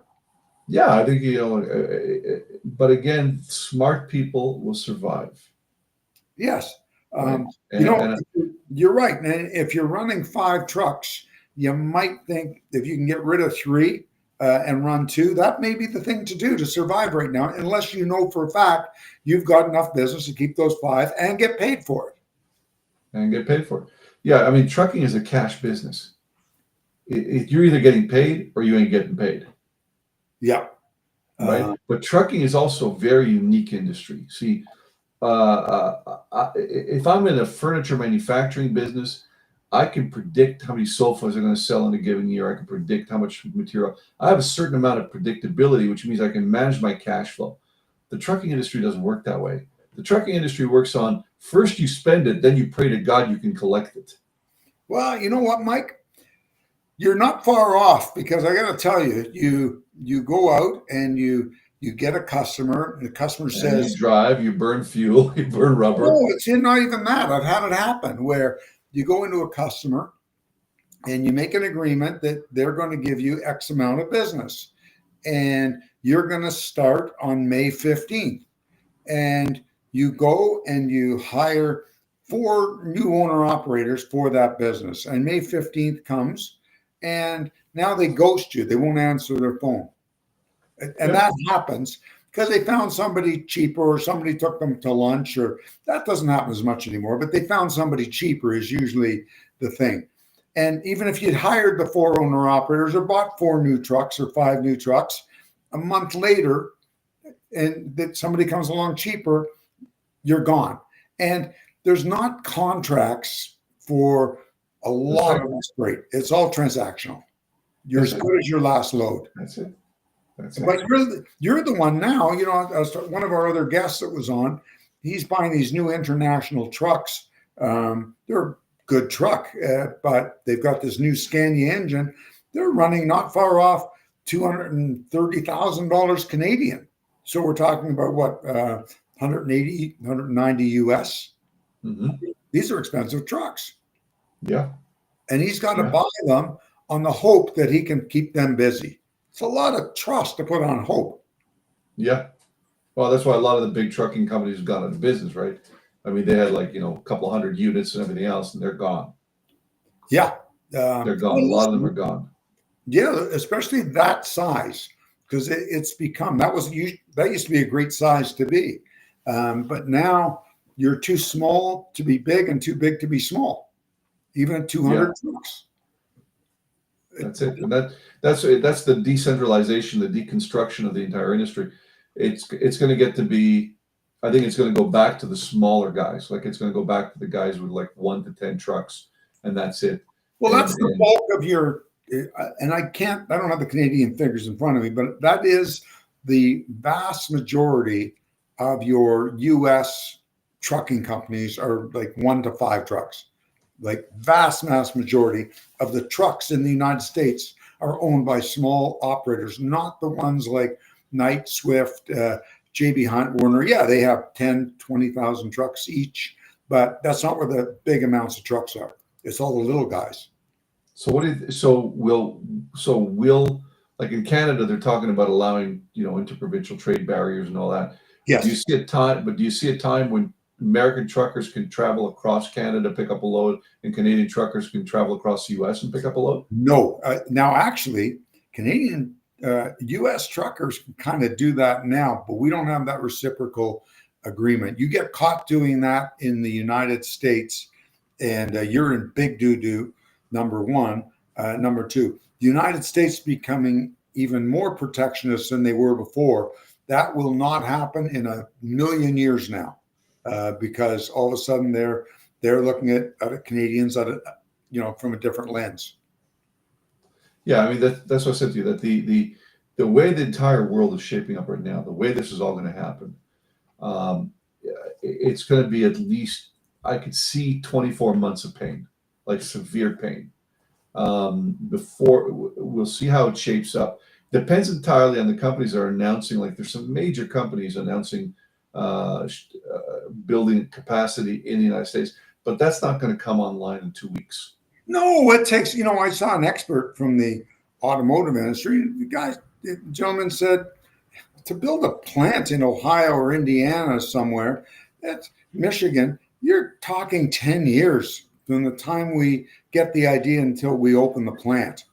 Yeah, I think, but again, smart people will survive. Yes. You're right. And if you're running 5 trucks, you might think if you can get rid of 3 and run 2, that may be the thing to do to survive right now, unless you know for a fact you've got enough business to keep those 5 and get paid for it. Yeah, I mean, trucking is a cash business. You're either getting paid or you ain't getting paid. Yeah. Right. But trucking is also a very unique industry. See, if I'm in a furniture manufacturing business, I can predict how many sofas are going to sell in a given year. I can predict how much material. I have a certain amount of predictability, which means I can manage my cash flow. The trucking industry doesn't work that way. The trucking industry works on first you spend it, then you pray to God you can collect it. Well, you know what, Mike? You're not far off, because I got to tell you, you go out and you get a customer. The customer says, you drive, you burn fuel, you burn rubber. No, it's not even that. I've had it happen where you go into a customer and you make an agreement that they're going to give you X amount of business, and you're going to start on May 15th. And you go and you hire 4 new owner operators for that business. And May 15th comes, and now they ghost you. They won't answer their phone. And that happens because they found somebody cheaper, or somebody took them to lunch, or that doesn't happen as much anymore, but they found somebody cheaper is usually the thing. And even if you'd hired the 4 owner operators or bought 4 new trucks or 5 new trucks, a month later, and that somebody comes along cheaper, you're gone. And there's not contracts for a lot of this freight. It's all transactional. You're as good as your last load. That's it. But you're the one now. One of our other guests that was on, he's buying these new international trucks. They're a good truck, but they've got this new Scania engine. They're running not far off $230,000 Canadian. So we're talking about what, 180, 190 US. Mm-hmm. These are expensive trucks. Yeah. And he's got to buy them on the hope that he can keep them busy. It's a lot of trust to put on hope. Yeah. Well, that's why a lot of the big trucking companies have gone out of business, right? I mean, they had a couple hundred units and everything else, and they're gone. Yeah. They're gone. A lot of them are gone. Yeah, especially that size, because it's become, that used to be a great size to be. But now you're too small to be big and too big to be small, even at 200 trucks. That's it. And that's the decentralization, the deconstruction of the entire industry. It's going to get to be, I think it's going to go back to the smaller guys. Like, it's going to go back to the guys with like 1 to 10 trucks, and that's it. Well, that's the bulk of your, and I don't have the Canadian figures in front of me, but that is the vast majority of your U.S. trucking companies are like 1 to 5 trucks. Like vast majority of the trucks in the United States are owned by small operators, not the ones like Knight, Swift, JB Hunt, Warner. Yeah, they have 10, 20,000 trucks each, but that's not where the big amounts of trucks are. It's all the little guys. So what did will like in Canada they're talking about allowing interprovincial trade barriers and all that. Yes. Do you see a time when American truckers can travel across Canada, pick up a load, and Canadian truckers can travel across the US and pick up a load? No. Now, actually, Canadian U.S. truckers can kind of do that now, but we don't have that reciprocal agreement. You get caught doing that in the United States, and you're in big doo doo. Number one. Number two, the United States becoming even more protectionist than they were before. That will not happen in a million years now, because all of a sudden they're looking at Canadians from a different lens. Yeah, I mean that's what I said to you, that the way the entire world is shaping up right now, the way this is all going to happen, um, it's going to be at least, I could see 24 months of pain, like severe pain. Before we'll see how it shapes up. Depends entirely on the companies that are announcing. Like there's some major companies announcing building capacity in the United States, but that's not going to come online in 2 weeks. No, it takes, I saw an expert from the automotive industry. The gentleman said to build a plant in Ohio or Indiana somewhere, that's Michigan, you're talking 10 years from the time we get the idea until we open the plant.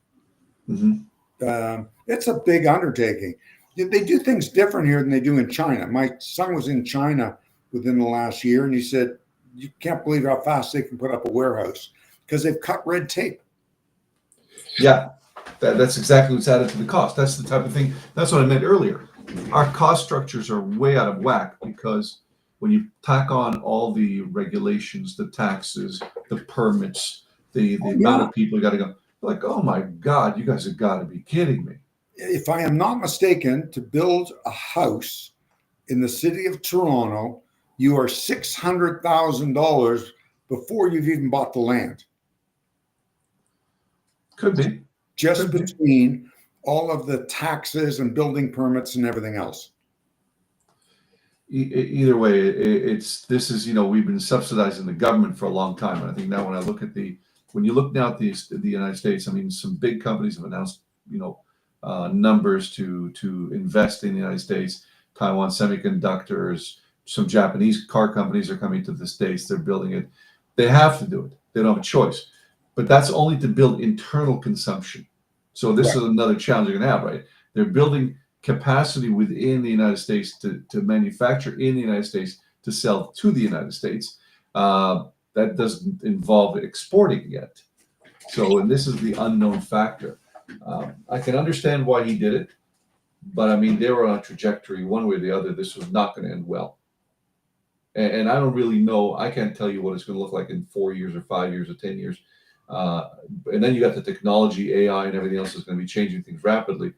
Mm-hmm. It's a big undertaking. They do things different here than they do in China. My son was in China within the last year, and he said, you can't believe how fast they can put up a warehouse because they've cut red tape. Yeah, that's exactly what's added to the cost. That's the type of thing. That's what I meant earlier. Our cost structures are way out of whack because when you tack on all the regulations, the taxes, the permits, the amount of people you got to go, like, oh my God, you guys have got to be kidding me. If I am not mistaken, to build a house in the city of Toronto, you are $600,000 before you've even bought the land. Could be. Just between all of the taxes and building permits and everything else. Either way, this is, we've been subsidizing the government for a long time. And I think now when you look now at the United States, I mean, some big companies have announced, numbers to invest in the United States. Taiwan Semiconductors, some Japanese car companies are coming to the States. They're building it. They have to do it. They don't have a choice. But that's only to build internal consumption. So this is another challenge you're going to have, right? They're building capacity within the United States to manufacture in the United States to sell to the United States. That doesn't involve exporting yet. So, and this is the unknown factor. I can understand why he did it, but I mean, they were on a trajectory one way or the other. This was not going to end well. And I don't really know. I can't tell you what it's going to look like in 4 years or 5 years or 10 years. And then you got the technology, AI, and everything else is going to be changing things rapidly.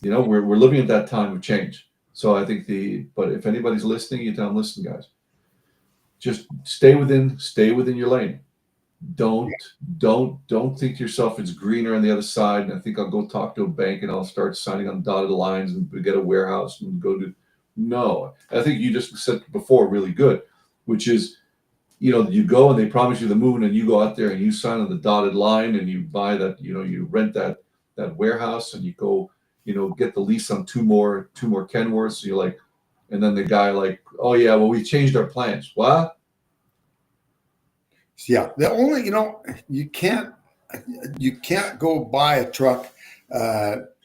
We're living at that time of change. So I think but if anybody's listening, you tell them, listen, guys, just stay within your lane. Don't think to yourself it's greener on the other side. And I think I'll go talk to a bank and I'll start signing on dotted lines and get a warehouse and go do. No, I think you just said before really good, which is, you go and they promise you the moon and you go out there and you sign on the dotted line and you buy that, you rent that warehouse and you go, get the lease on two more Kenworths. So you're like, and then the guy like, oh yeah, well, we changed our plans. What? Yeah. The only, you can't go buy a truck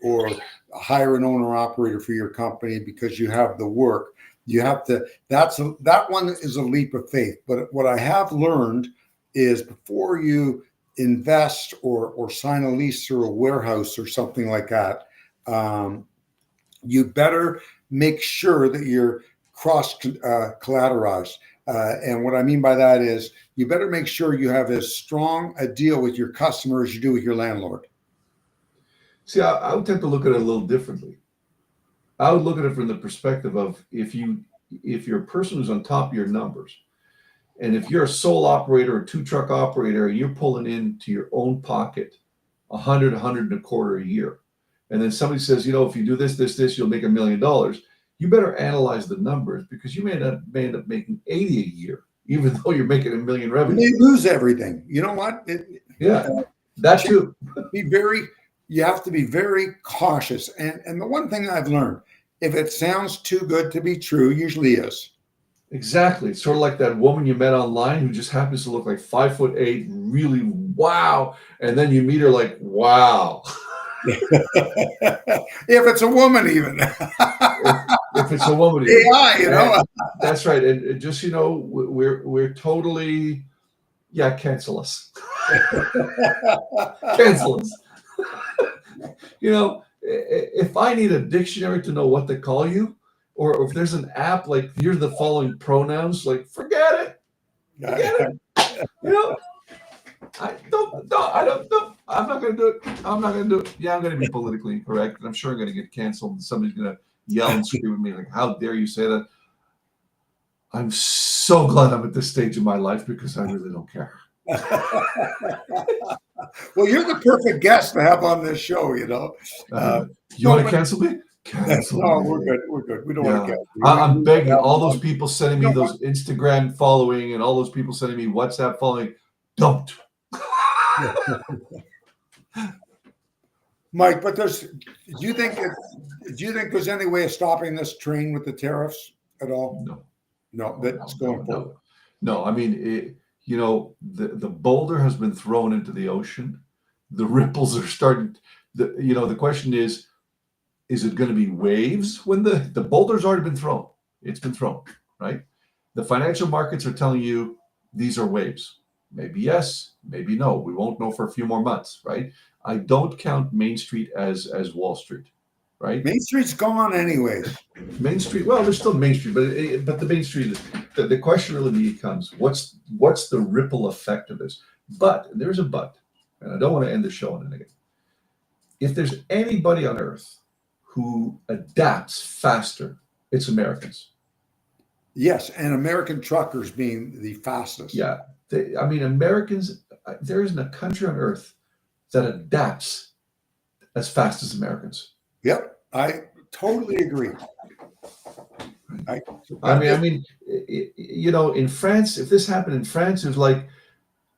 or hire an owner operator for your company because you have the work. You have to, that one is a leap of faith. But what I have learned is before you invest or sign a lease through a warehouse or something like that, you better make sure that you're cross collateralized. And what I mean by that is you better make sure you have as strong a deal with your customer as you do with your landlord. See, I would tend to look at it a little differently. I would look at it from the perspective of if you're a person who's on top of your numbers, and if you're a sole operator or two truck operator and you're pulling into your own pocket 100, 100 and a quarter a year. And then somebody says, if you do this, you'll make $1 million. You better analyze the numbers, because you may end up making 80 a year, even though you're making $1 million revenue. They lose everything. You know what? That too. You have to be very cautious. And the one thing I've learned, if it sounds too good to be true, usually is. Exactly. It's sort of like that woman you met online who just happens to look like 5'8", really wow. And then you meet her like, wow. If it's a woman, even. if it's a woman, AI, That's right. And just we're totally, cancel us. Cancel us. If I need a dictionary to know what to call you, or if there's an app like here's the following pronouns, like forget it. I don't. I'm not going to do it. I'm not going to do it. Yeah, I'm going to be politically incorrect, and I'm sure I'm going to get canceled. And somebody's going to yell and scream at me like, "How dare you say that?" I'm so glad I'm at this stage of my life, because I really don't care. Well, you're the perfect guest to have on this show. You want to cancel me? Cancel no, me. We're good. We're good. We don't want to cancel. I'm begging all those people sending me those Instagram following and all those people sending me WhatsApp following. Don't. Mike, but do you think there's any way of stopping this train with the tariffs at all? No, that's going forward. No, I mean, the boulder has been thrown into the ocean. The ripples are starting. The question is it going to be waves when the boulder's already been thrown? It's been thrown, right? The financial markets are telling you these are waves. Maybe yes, maybe no. We won't know for a few more months, right? I don't count Main Street as Wall Street, right? Main Street's gone anyways. Main Street, well, there's still Main Street, but the Main Street is the question really becomes what's the ripple effect of this? But there's a but, and I don't want to end the show on it again. If there's anybody on earth who adapts faster, it's Americans. Yes, and American truckers being the fastest. Yeah. Americans, there isn't a country on earth that adapts as fast as Americans. Yep, I totally agree. In France, if this happened in France, it was like,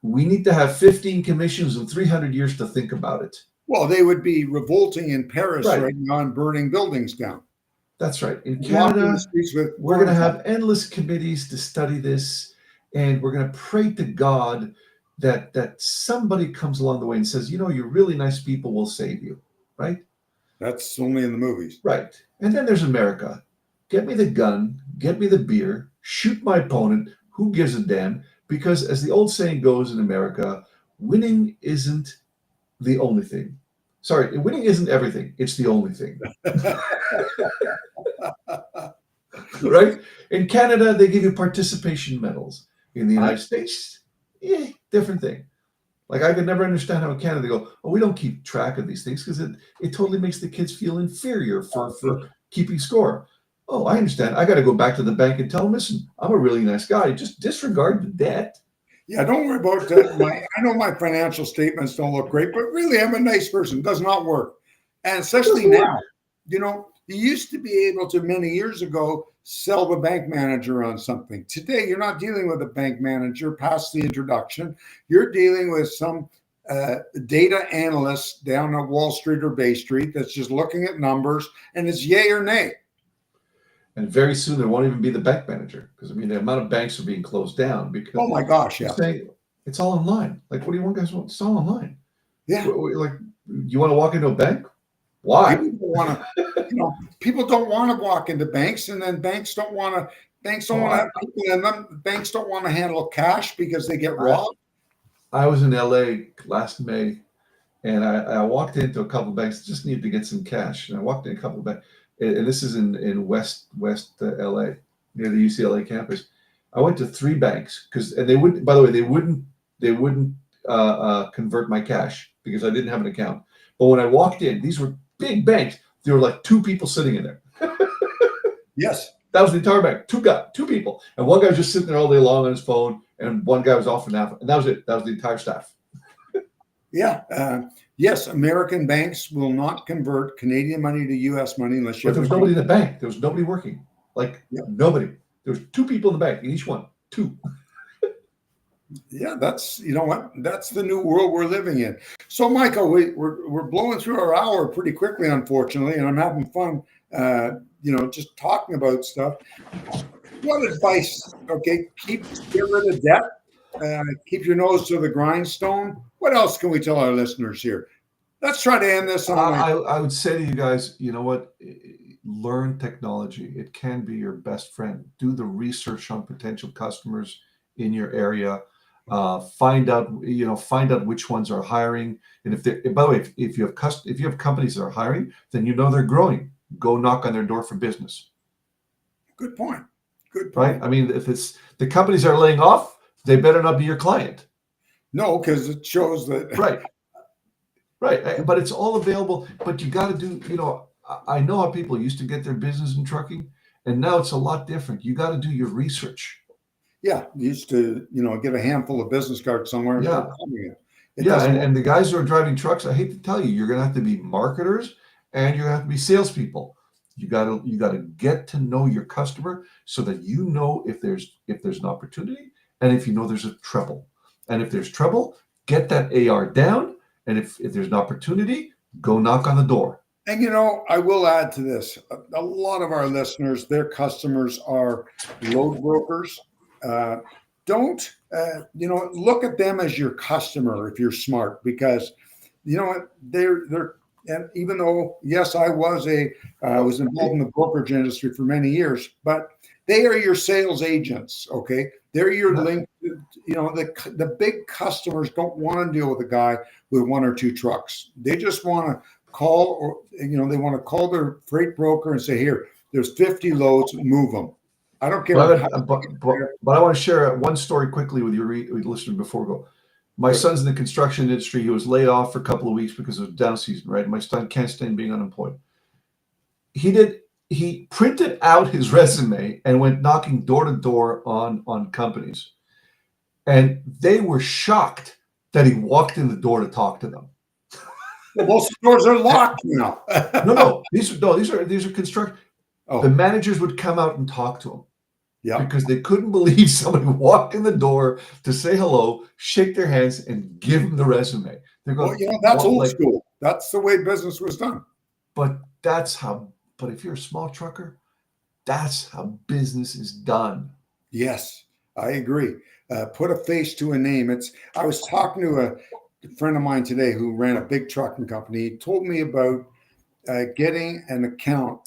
we need to have 15 commissions and 300 years to think about it. Well, they would be revolting in Paris right now and burning buildings down. That's right. In Canada, we're going to have endless committees to study this, and we're going to pray to God that somebody comes along the way and says, you're really nice people, will save you, right? That's only in the movies. Right. And then there's America. Get me the gun, get me the beer, shoot my opponent, who gives a damn? Because as the old saying goes in America, winning isn't the only thing. Sorry, winning isn't everything. It's the only thing. Right? In Canada, they give you participation medals. In the United States, different thing. Like, I could never understand how in Canada they go, we don't keep track of these things, because it totally makes the kids feel inferior for keeping score. Oh, I understand. I got to go back to the bank and tell them, listen, I'm a really nice guy. Just disregard the debt. Yeah, don't worry about that. I know my financial statements don't look great, but really, I'm a nice person. It does not work. And especially now, you used to be able to, many years ago, sell the bank manager on something. Today, you're not dealing with a bank manager past the introduction. You're dealing with some data analyst down at Wall Street or Bay Street that's just looking at numbers, and it's yay or nay. And very soon there won't even be the bank manager, because the amount of banks are being closed down because oh my gosh, yeah, it's all online. Like, what do you want guys want? It's all online. Yeah, like, you want to walk into a bank? Why? People don't want to walk into banks, and then banks don't want to have people in them. Banks don't want to handle cash because they get robbed. I was in LA last May, and I walked into a couple of banks, just needed to get some cash, and I walked in a couple of banks. And this is in West LA, near the UCLA campus. I went to 3 banks and they wouldn't. By the way, they wouldn't convert my cash because I didn't have an account. But when I walked in, these were big banks. There were like 2 people sitting in there. Yes, that was the entire bank. 2 people, and one guy was just sitting there all day long on his phone, and one guy was off and out, and that was it. That was the entire staff. Yeah. Yes, American banks will not convert Canadian money to U.S. money unless you But have there an was nobody account. in the bank. There was nobody working. Like Yeah. nobody. There was two people in the bank in each one. Two. Yeah, that's you know what? That's the new world we're living in. So, Michael, we're blowing through our hour pretty quickly, unfortunately, and I'm having fun. Just talking about stuff. What advice? Okay, get rid of debt. Keep your nose to the grindstone. What else can we tell our listeners here? Let's try to end this on a I would say to you guys, you know what? Learn technology. It can be your best friend. Do the research on potential customers in your area. Find out which ones are hiring. And if they, by the way, if you have if you have companies that are hiring, then you know they're growing. Go knock on their door for business, good point. Good right? point. I mean, if it's the companies that are laying off, they better not be your client, No, because it shows that. right? Right, but it's all available. But you got to do, I know how people used to get their business in trucking, and now it's a lot different. You got to do your research. Yeah, you used to get a handful of business cards somewhere and start Yeah, calling it. It yeah, doesn't work. and the guys who are driving trucks, I hate to tell you, you're going to have to be marketers and you're going to have to be salespeople. You got to get to know your customer so that you know if there's an opportunity and if you know there's a trouble. And if there's trouble, get that AR down. And if there's an opportunity, go knock on the door. And I will add to this. A lot of our listeners, their customers are load brokers. Uh, don't look at them as your customer if you're smart, because you know what they're. And even though yes, I was involved in the brokerage industry for many years, but they are your sales agents. Okay, they're your Yeah. link. The big customers don't want to deal with a guy with one or two trucks. They just want to call, or they want to call their freight broker and say, here, there's 50 loads, move them. I don't care how. But I want to share one story quickly with with listeners before we go. My son's in the construction industry. He was laid off for a couple of weeks because it was down season, right? My son can't stand being unemployed. He printed out his resume and went knocking door to door on companies. And they were shocked that he walked in the door to talk to them. Well, most stores are locked now. No, these are construction. The Oh, managers would come out and talk to him yeah. because they couldn't believe somebody walked in the door to say hello, shake their hands, and give them the resume. They're Well, going, that's what, old like, school. That's the way business was done. but that's how. But if you're a small trucker, that's how business is done. Yes, I agree. Put a face to a name. I was talking to a friend of mine today who ran a big trucking company. He told me about getting an account,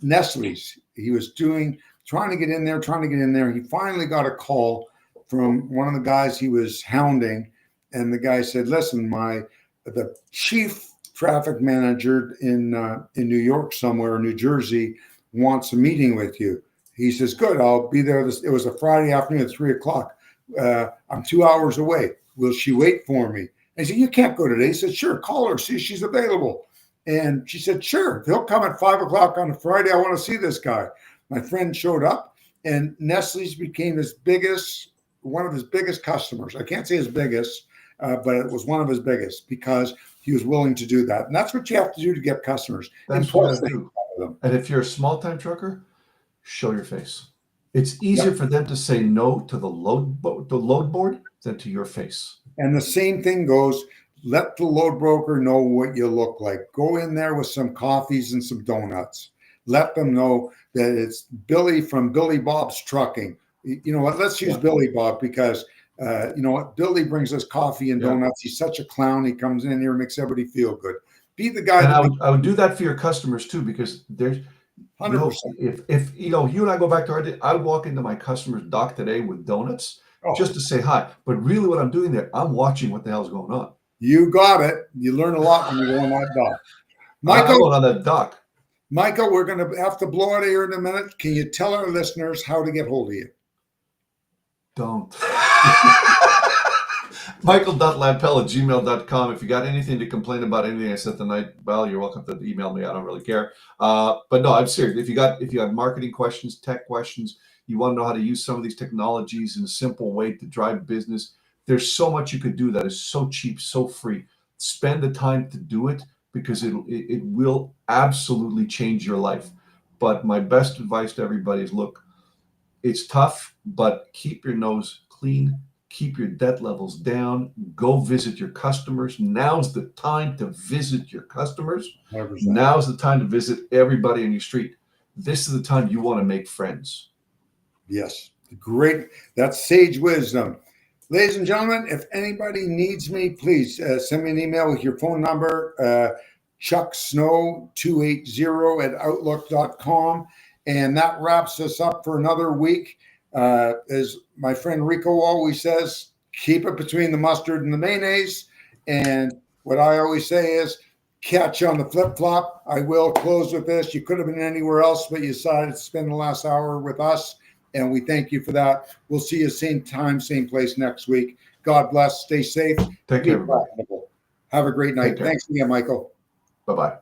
Nestle's. He was trying to get in there, trying to get in there. He finally got a call from one of the guys he was hounding, and the guy said, "Listen, the chief traffic manager in New York somewhere, or New Jersey, wants a meeting with you." He says, "Good, I'll be there." It was a Friday afternoon at 3 o'clock. I'm 2 hours away. Will she wait for me? And he said, "You can't go today." He said, "Sure, call her, see if she's available." And she said, "Sure, he'll come at 5 o'clock on a Friday. I want to see this guy." My friend showed up, and Nestle's became one of his biggest customers. I can't say his biggest, but it was one of his biggest because he was willing to do that. And that's what you have to do to get customers. That's what you Impress got to do. them. And if you're a small time trucker, show your face. It's easier Yep. for them to say no to the load board than to your face. And the same thing goes. Let the load broker know what you look like. Go in there with some coffees and some donuts. Let them know that it's Billy from Billy Bob's Trucking. You know what? Let's use Yeah. Billy Bob because you know what? Billy brings us coffee and Yeah. donuts. He's such a clown. He comes in here and makes everybody feel good. Be the guy And that I would do that for your customers too, because there's, 100%. if you and I go back to our day, I would walk into my customer's dock today with donuts just Oh, to say hi. But really, what I'm doing there, I'm watching what the hell's going on. you got it. You learn a lot when you go on that dock. I'm Michael, going on that dock. we're going to have to blow out of here in a minute. Can you tell our listeners how to get hold of you? Don't. Michael.lampel@gmail.com. If you got anything to complain about anything I said tonight, well, you're welcome to email me. I don't really care. But no, I'm serious. If you got marketing questions, tech questions, you want to know how to use some of these technologies in a simple way to drive business, there's so much you could do that is so cheap, so free. spend the time to do it, because it will absolutely change your life. But my best advice to everybody is, look, it's tough, but keep your nose clean, keep your debt levels down, go visit your customers. Now's the time to visit your customers. 100%. Now's the time to visit everybody on your street. This is the time you want to make friends. Yes, great. That's sage wisdom. Ladies and gentlemen, if anybody needs me, please send me an email with your phone number, chucksnow280@outlook.com. And that wraps us up for another week. As my friend Rico always says, keep it between the mustard and the mayonnaise. And what I always say is, catch you on the flip-flop. I will close with this. You could have been anywhere else, but you decided to spend the last hour with us. And we thank you for that. We'll see you same time, same place next week. God bless. Stay safe. Take care, everybody. Have a great night. Thanks again, Michael. Bye-bye.